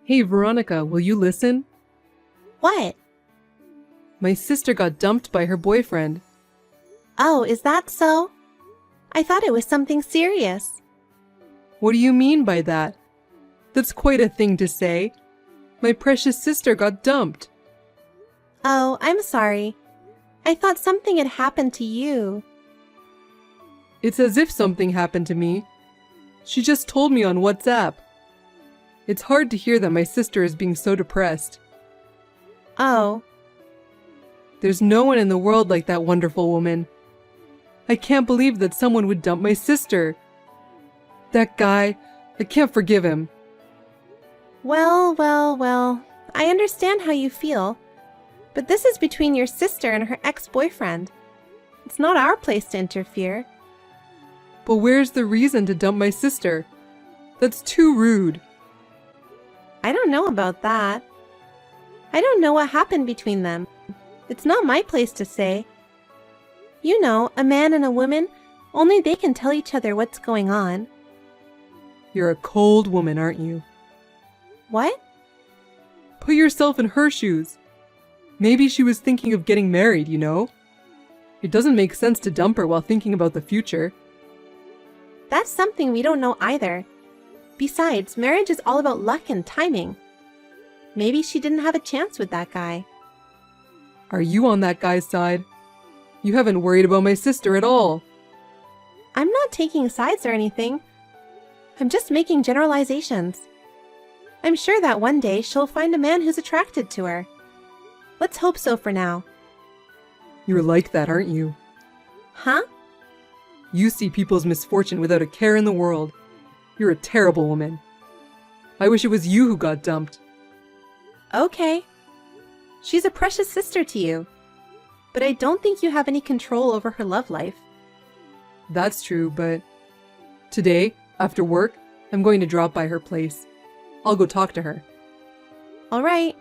Hey Veronica, will you listen? What? My sister got dumped by her boyfriend. Oh, is that so? I thought it was something serious. What do you mean by that? That's quite a thing to say. My precious sister got dumped. Oh, I'm sorry. I thought something had happened to you. It's as if something happened to me. She just told me on WhatsApp. It's hard to hear that my sister is being so depressed. Oh, There's no one in the world like that wonderful woman. I can't believe that someone would dump my sister. That guy, I can't forgive him. well. I understand how you feel. But this is between your sister and her ex-boyfriend. It's not our place to interfere. But where's the reason to dump my sister? That's too rude. I don't know about that. I don't know what happened between them. It's not my place to say. You know, a man and a woman, only they can tell each other what's going on. You're a cold woman, aren't you? What? Put yourself in her shoes. Maybe she was thinking of getting married, you know? It doesn't make sense to dump her while thinking about the future. That's something we don't know either. Besides, marriage is all about luck and timing. Maybe she didn't have a chance with that guy. Are you on that guy's side? You haven't worried about my sister at all. I'm not taking sides or anything. I'm just making generalizations. I'm sure that one day she'll find a man who's attracted to her. Let's hope so for now. You're like that, aren't you? Huh? You see people's misfortune without a care in the world. You're a terrible woman. I wish it was you who got dumped. Okay. She's a precious sister to you. But I don't think you have any control over her love life. That's true, but today, after work, I'm going to drop by her place. I'll go talk to her. All right.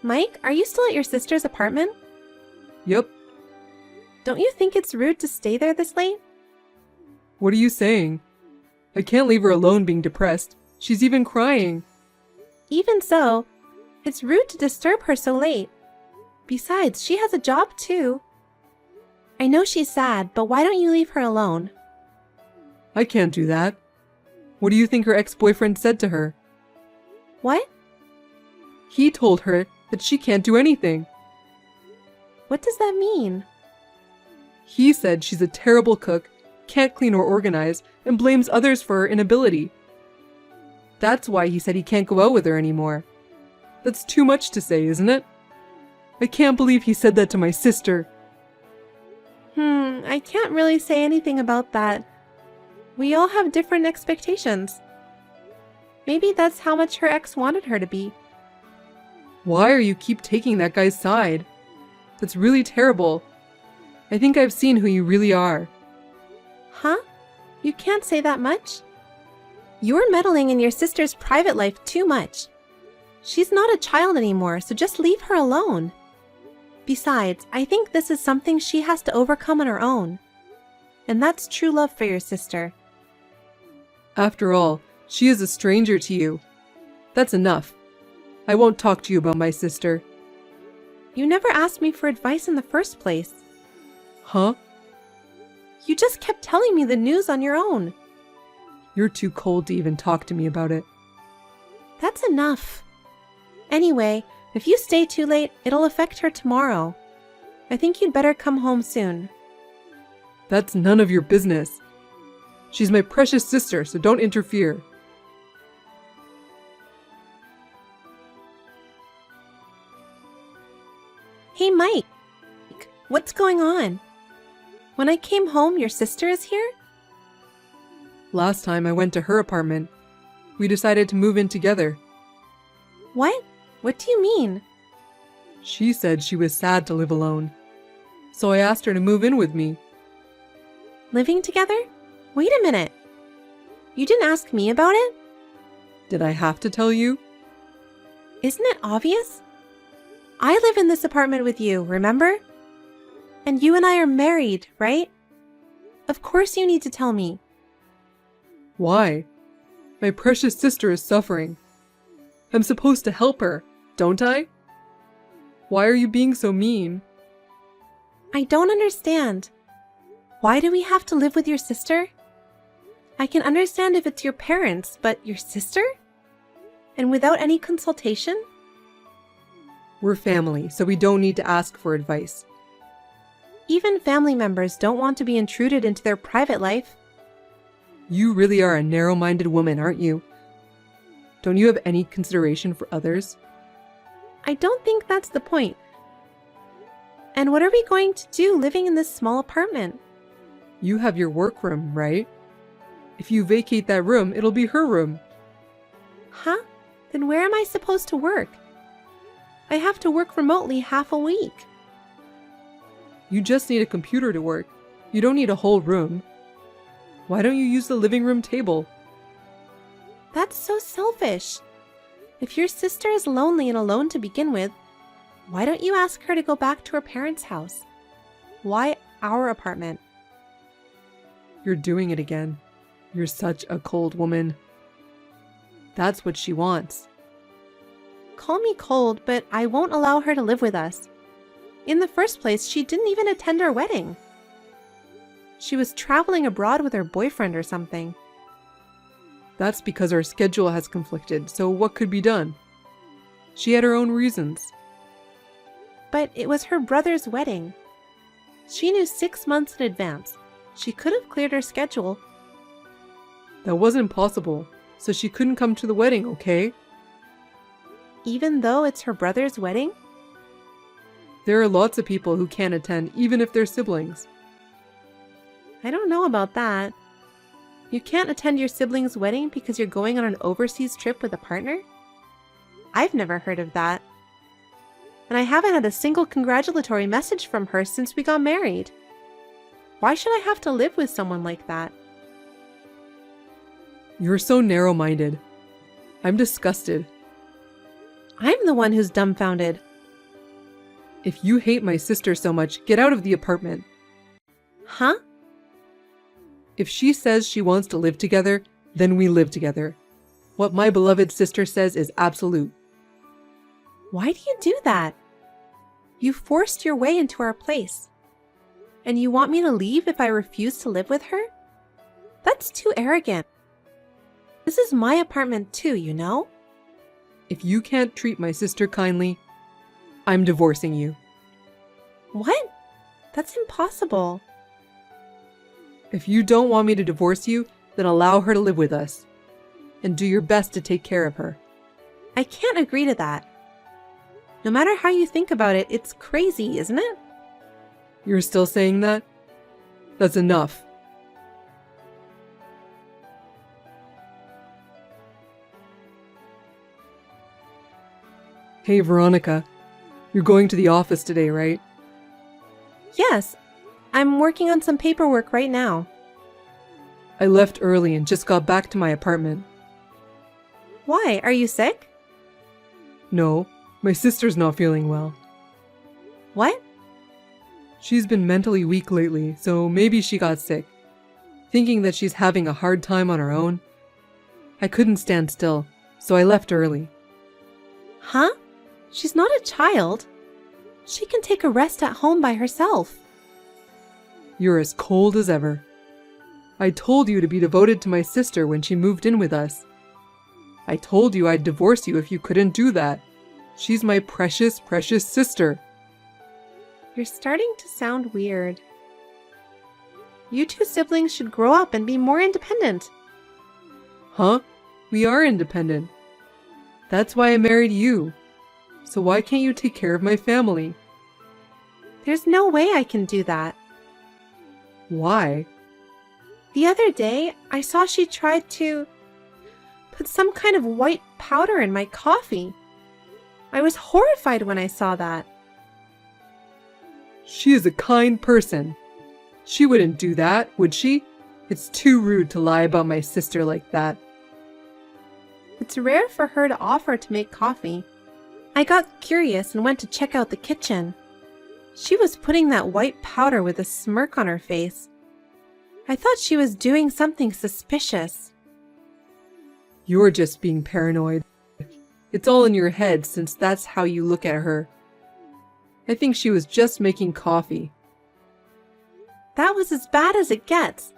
Mike, are you still at your sister's apartment? Yep. Don't you think it's rude to stay there this late? What are you saying? I can't leave her alone being depressed. She's even crying. Even so, it's rude to disturb her so late. Besides, she has a job too. I know she's sad, but why don't you leave her alone? I can't do that. What do you think her ex-boyfriend said to her? What? He told her that she can't do anything. What does that mean? He said she's a terrible cook, can't clean or organize, and blames others for her inability. That's why he said he can't go out with her anymore. That's too much to say, isn't it? I can't believe he said that to my sister. I can't really say anything about that. We all have different expectations. Maybe that's how much her ex wanted her to be. Why are you keep taking that guy's side? That's really terrible. I think I've seen who you really are. Huh? You can't say that much? You're meddling in your sister's private life too much. She's not a child anymore, so just leave her alone. Besides, I think this is something she has to overcome on her own. And that's true love for your sister. After all, she is a stranger to you. That's enough. I won't talk to you about my sister. You never asked me for advice in the first place. Huh? You just kept telling me the news on your own. You're too cold to even talk to me about it. That's enough. Anyway, if you stay too late, it'll affect her tomorrow. I think you'd better come home soon. That's none of your business. She's my precious sister, so don't interfere. Hey, Mike. What's going on? When I came home, your sister is here? Last time I went to her apartment, we decided to move in together. What? What do you mean? She said she was sad to live alone, so I asked her to move in with me. Living together? Wait a minute. You didn't ask me about it? Did I have to tell you? Isn't it obvious? I live in this apartment with you, remember? And you and I are married, right? Of course you need to tell me. Why? My precious sister is suffering. I'm supposed to help her, don't I? Why are you being so mean? I don't understand. Why do we have to live with your sister? I can understand if it's your parents, but your sister? And without any consultation? We're family, so we don't need to ask for advice. Even family members don't want to be intruded into their private life. You really are a narrow-minded woman, aren't you? Don't you have any consideration for others? I don't think that's the point. And what are we going to do living in this small apartment? You have your workroom, right? If you vacate that room, it'll be her room. Huh? Then where am I supposed to work? I have to work remotely half a week. You just need a computer to work. You don't need a whole room. Why don't you use the living room table? That's so selfish. If your sister is lonely and alone to begin with, why don't you ask her to go back to her parents' house? Why our apartment? You're doing it again. You're such a cold woman. That's what she wants. Call me cold, but I won't allow her to live with us. In the first place, she didn't even attend our wedding. She was traveling abroad with her boyfriend or something. That's because our schedule has conflicted, so what could be done? She had her own reasons. But it was her brother's wedding. She knew 6 months in advance. She could have cleared her schedule. That wasn't possible, so she couldn't come to the wedding, okay? Even though it's her brother's wedding? There are lots of people who can't attend, even if they're siblings. I don't know about that. You can't attend your sibling's wedding because you're going on an overseas trip with a partner? I've never heard of that. And I haven't had a single congratulatory message from her since we got married. Why should I have to live with someone like that? You're so narrow-minded. I'm disgusted. I'm the one who's dumbfounded. If you hate my sister so much, get out of the apartment. Huh? If she says she wants to live together, then we live together. What my beloved sister says is absolute. Why do you do that? You forced your way into our place. And you want me to leave if I refuse to live with her? That's too arrogant. This is my apartment too, you know? If you can't treat my sister kindly, I'm divorcing you. What? That's impossible. If you don't want me to divorce you, then allow her to live with us. And do your best to take care of her. I can't agree to that. No matter how you think about it, it's crazy, isn't it? You're still saying that? That's enough. Hey, Veronica. You're going to the office today, right? Yes, I'm working on some paperwork right now. I left early and just got back to my apartment. Why? Are you sick? No, my sister's not feeling well. What? She's been mentally weak lately, so maybe she got sick. Thinking that she's having a hard time on her own. I couldn't stand still, so I left early. Huh? She's not a child. She can take a rest at home by herself. You're as cold as ever. I told you to be devoted to my sister when she moved in with us. I told you I'd divorce you if you couldn't do that. She's my precious, precious sister. You're starting to sound weird. You two siblings should grow up and be more independent. Huh? We are independent. That's why I married you. So why can't you take care of my family? There's no way I can do that. Why? The other day, I saw she tried to put some kind of white powder in my coffee. I was horrified when I saw that. She is a kind person. She wouldn't do that, would she? It's too rude to lie about my sister like that. It's rare for her to offer to make coffee. I got curious and went to check out the kitchen. She was putting that white powder with a smirk on her face. I thought she was doing something suspicious. You're just being paranoid. It's all in your head since that's how you look at her. I think she was just making coffee. That was as bad as it gets.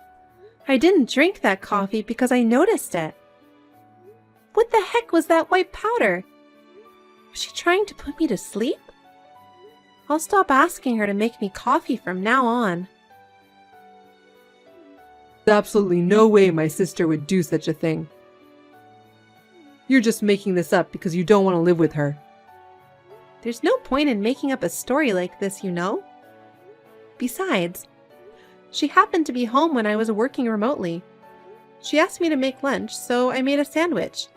I didn't drink that coffee because I noticed it. What the heck was that white powder? Was she trying to put me to sleep? I'll stop asking her to make me coffee from now on. There's absolutely no way my sister would do such a thing. You're just making this up because you don't want to live with her. There's no point in making up a story like this, you know? Besides, she happened to be home when I was working remotely. She asked me to make lunch, so I made a sandwich.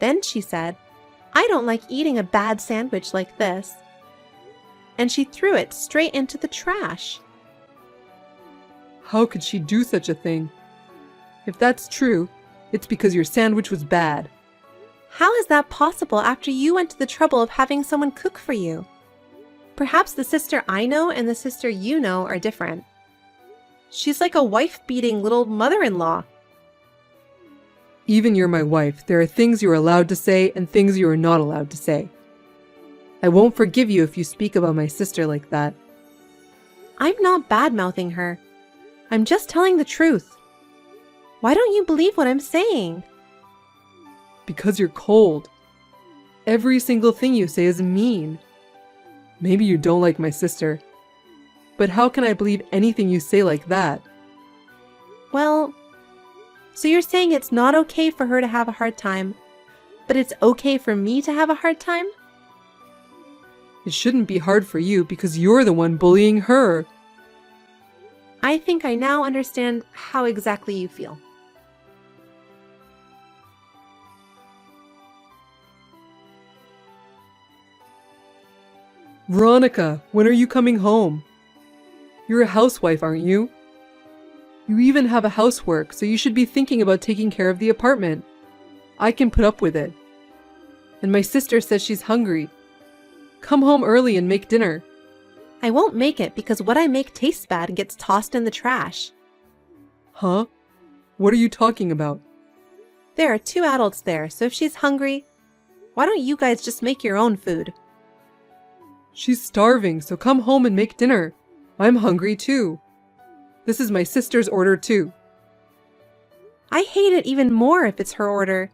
Then she said, "I don't like eating a bad sandwich like this." And she threw it straight into the trash. How could she do such a thing? If that's true, it's because your sandwich was bad. How is that possible after you went to the trouble of having someone cook for you? Perhaps the sister I know and the sister you know are different. She's like a wife-beating little mother-in-law. Even you're my wife, there are things you're allowed to say and things you are not allowed to say. I won't forgive you if you speak about my sister like that. I'm not bad-mouthing her. I'm just telling the truth. Why don't you believe what I'm saying? Because you're cold. Every single thing you say is mean. Maybe you don't like my sister. But how can I believe anything you say like that? Well, so you're saying it's not okay for her to have a hard time, but it's okay for me to have a hard time? It shouldn't be hard for you because you're the one bullying her. I think I now understand how exactly you feel. Veronica, when are you coming home? You're a housewife, aren't you? You even have a housework, so you should be thinking about taking care of the apartment. I can put up with it. And my sister says she's hungry. Come home early and make dinner. I won't make it because what I make tastes bad and gets tossed in the trash. Huh? What are you talking about? There are 2 adults there, so if she's hungry, why don't you guys just make your own food? She's starving, so come home and make dinner. I'm hungry too. This is my sister's order too. I hate it even more if it's her order.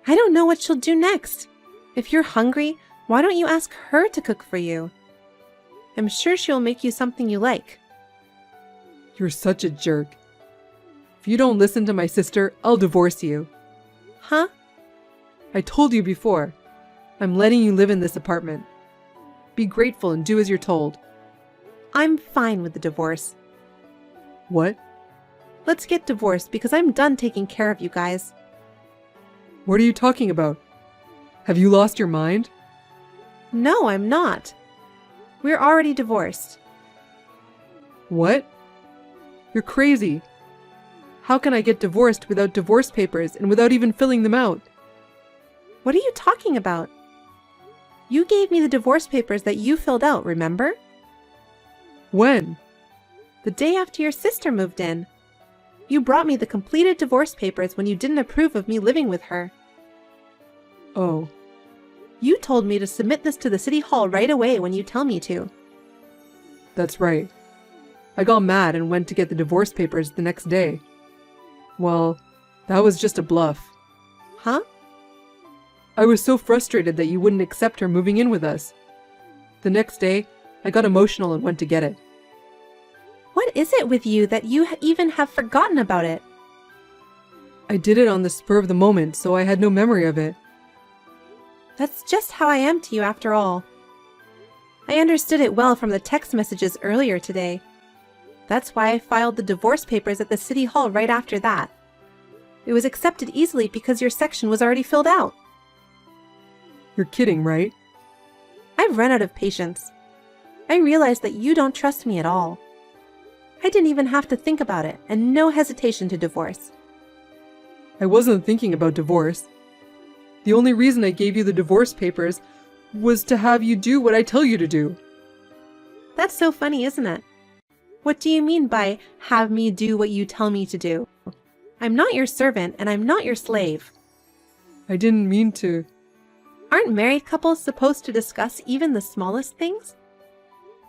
I don't know what she'll do next. If you're hungry, why don't you ask her to cook for you? I'm sure she'll make you something you like. You're such a jerk. If you don't listen to my sister, I'll divorce you. Huh? I told you before. I'm letting you live in this apartment. Be grateful and do as you're told. I'm fine with the divorce. What? Let's get divorced because I'm done taking care of you guys. What are you talking about? Have you lost your mind? No, I'm not. We're already divorced. What? You're crazy. How can I get divorced without divorce papers and without even filling them out? What are you talking about? You gave me the divorce papers that you filled out, remember? When? The day after your sister moved in. You brought me the completed divorce papers when you didn't approve of me living with her. Oh. You told me to submit this to the city hall right away when you tell me to. That's right. I got mad and went to get the divorce papers the next day. Well, that was just a bluff. Huh? I was so frustrated that you wouldn't accept her moving in with us. The next day, I got emotional and went to get it. What is it with you that you even have forgotten about it? I did it on the spur of the moment, so I had no memory of it. That's just how I am to you after all. I understood it well from the text messages earlier today. That's why I filed the divorce papers at the city hall right after that. It was accepted easily because your section was already filled out. You're kidding, right? I've run out of patience. I realized that you don't trust me at all. I didn't even have to think about it, and no hesitation to divorce. I wasn't thinking about divorce. The only reason I gave you the divorce papers was to have you do what I tell you to do. That's so funny, isn't it? What do you mean by have me do what you tell me to do? I'm not your servant and I'm not your slave. I didn't mean to. Aren't married couples supposed to discuss even the smallest things?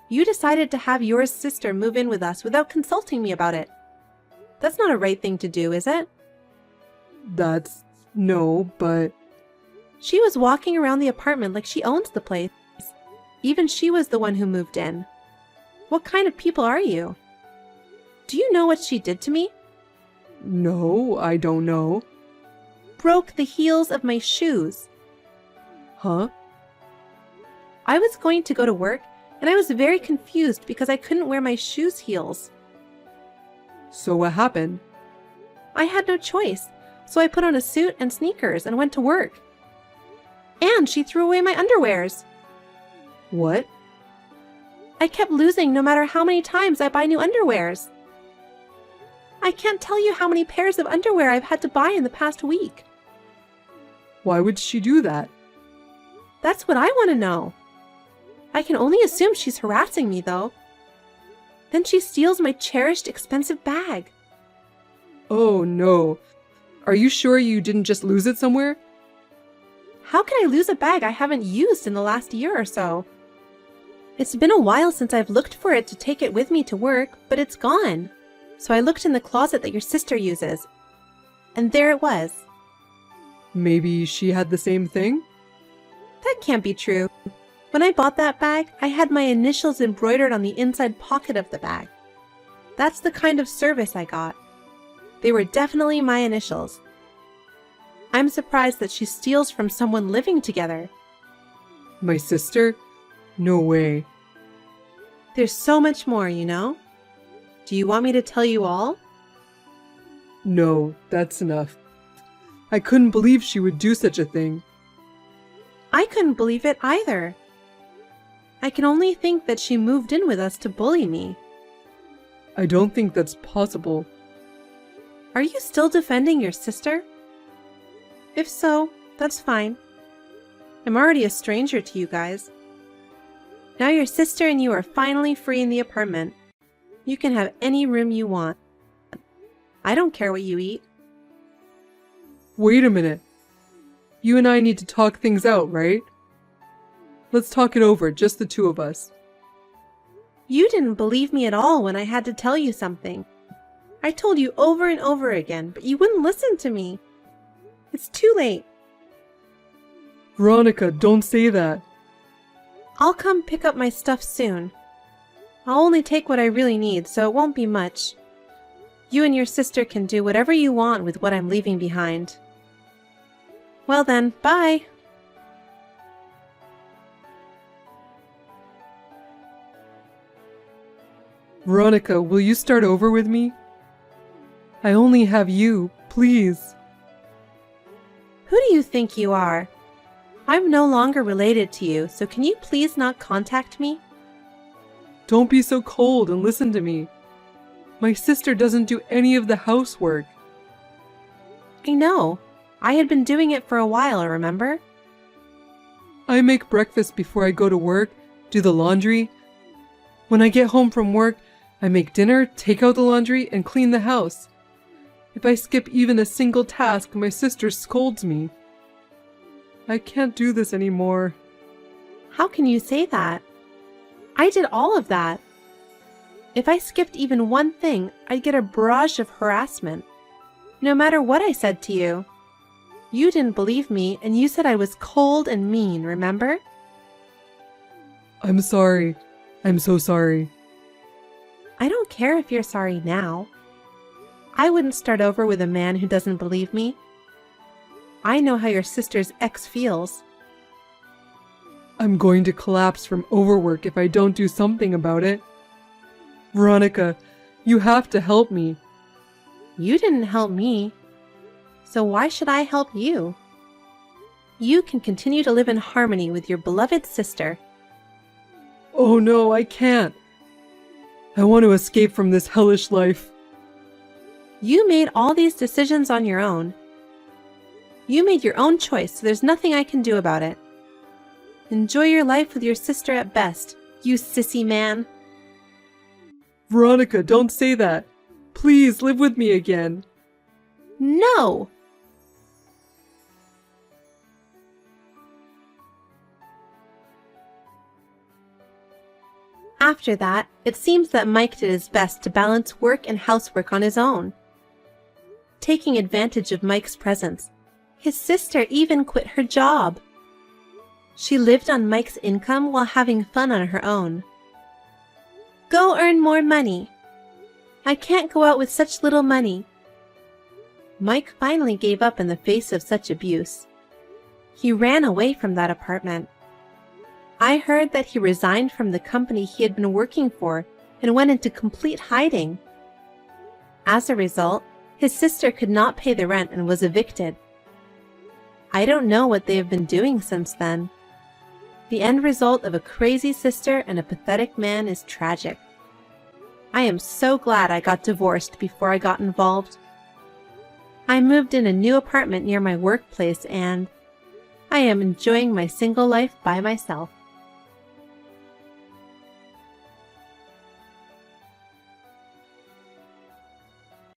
You decided to have your sister move in with us without consulting me about it. That's not a right thing to do, is it? No, but She was walking around the apartment like she owns the place. Even she was the one who moved in. What kind of people are you? Do you know what she did to me? no, I don't know. Broke the heels of my shoes. Huh? I was going to go to work and I was very confused because I couldn't wear my shoes' heels. So what happened? I had no choice, so I put on a suit and sneakers and went to work. And she threw away my underwears. What? I kept losing no matter how many times I buy new underwears. I can't tell you how many pairs of underwear I've had to buy in the past week. Why would she do that? That's what I want to know. I can only assume she's harassing me, though. Then she steals my cherished, expensive bag. Oh no. Are you sure you didn't just lose it somewhere? How can I lose a bag I haven't used in the last year or so? It's been a while since I've looked for it to take it with me to work, but it's gone. So I looked in the closet that your sister uses. And there it was. Maybe she had the same thing? That can't be true. When I bought that bag, I had my initials embroidered on the inside pocket of the bag. That's the kind of service I got. They were definitely my initials. I'm surprised that she steals from someone living together. My sister? No way. There's so much more, you know? Do you want me to tell you all? No, that's enough. I couldn't believe she would do such a thing. I couldn't believe it either. I can only think that she moved in with us to bully me. I don't think that's possible. Are you still defending your sister? If so, that's fine. I'm already a stranger to you guys. Now your sister and you are finally free in the apartment. You can have any room you want. I don't care what you eat. Wait a minute. You and I need to talk things out, right? Let's talk it over, just the two of us. You didn't believe me at all when I had to tell you something. I told you over and over again, but you wouldn't listen to me. It's too late. Veronica, don't say that. I'll come pick up my stuff soon. I'll only take what I really need, so it won't be much. You and your sister can do whatever you want with what I'm leaving behind. Well then, bye! Veronica, will you start over with me? I only have you, please. Who do you think you are? I'm no longer related to you, so can you please not contact me? Don't be so cold and listen to me. My sister doesn't do any of the housework. I know. I had been doing it for a while, remember? I make breakfast before I go to work, do the laundry. When I get home from work, I make dinner, take out the laundry, and clean the house. If I skip even a single task, my sister scolds me. I can't do this anymore. How can you say that? I did all of that. If I skipped even one thing, I'd get a barrage of harassment. No matter what I said to you. You didn't believe me, and you said I was cold and mean, remember? I'm sorry. I'm so sorry. I don't care if you're sorry now. I wouldn't start over with a man who doesn't believe me. I know how your sister's ex feels. I'm going to collapse from overwork if I don't do something about it. Veronica, you have to help me. You didn't help me. So why should I help you? You can continue to live in harmony with your beloved sister. Oh no, I can't. I want to escape from this hellish life. You made all these decisions on your own. You made your own choice, so there's nothing I can do about it. Enjoy your life with your sister at best, you sissy man. Veronica, don't say that. Please live with me again. No! After that, it seems that Mike did his best to balance work and housework on his own. Taking advantage of Mike's presence, his sister even quit her job. She lived on Mike's income while having fun on her own. Go earn more money. I can't go out with such little money. Mike finally gave up in the face of such abuse. He ran away from that apartment. I heard that he resigned from the company he had been working for and went into complete hiding. As a result, his sister could not pay the rent and was evicted. I don't know what they have been doing since then. The end result of a crazy sister and a pathetic man is tragic. I am so glad I got divorced before I got involved. I moved in a new apartment near my workplace and I am enjoying my single life by myself.